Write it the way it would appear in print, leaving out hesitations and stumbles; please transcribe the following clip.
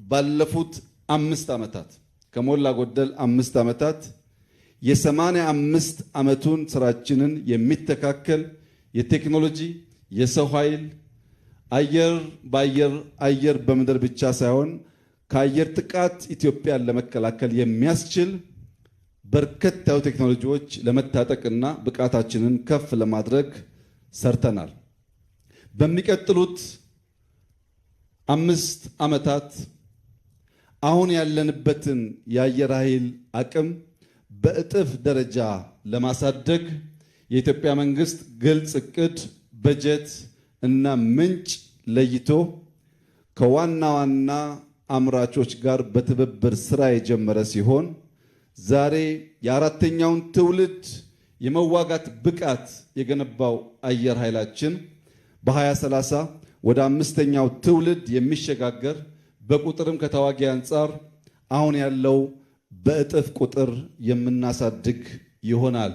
ባለፉት 5 ዓመታት ከሞላ ጎደል 5 ዓመታት የ85 ዓመቱን ስራችንን የሚተካከል የቴክኖሎጂ የሰው ኃይል አየር በምድር ብቻ ሳይሆን ከአየር ጥቃት ኢትዮጵያን ለመከላከል የሚያስችል በርከት ያሉ ቴክኖሎጂዎች ለመታጠቅና ብቃታችንን ከፍ ለማድረግ ሰርተናል። በሚቀጥሉት 5 ዓመታት አሁን ያለንበትን የአየር ኃይል አቅም በእጥፍ ደረጃ ለማሳደግ የኢትዮጵያ መንግስት ግልጽ እቅድ፣ በጀት እና ምንጭ ለይቶ ከዋና ዋና አምራቾች ጋር በትብብር ስራ የጀመረ ሲሆን ዛሬ የአራተኛውን ትውልድ የመዋጋት ብቃት የገነባው አየር ኃይላችን በ2030 ወደ 5ኛው ትውልድ የሚሸጋገር በቁጥርም ከተዋጊ አንጻር አሁን ያለው በእጥፍ ቁጥር የምናሳድግ ይሆናል።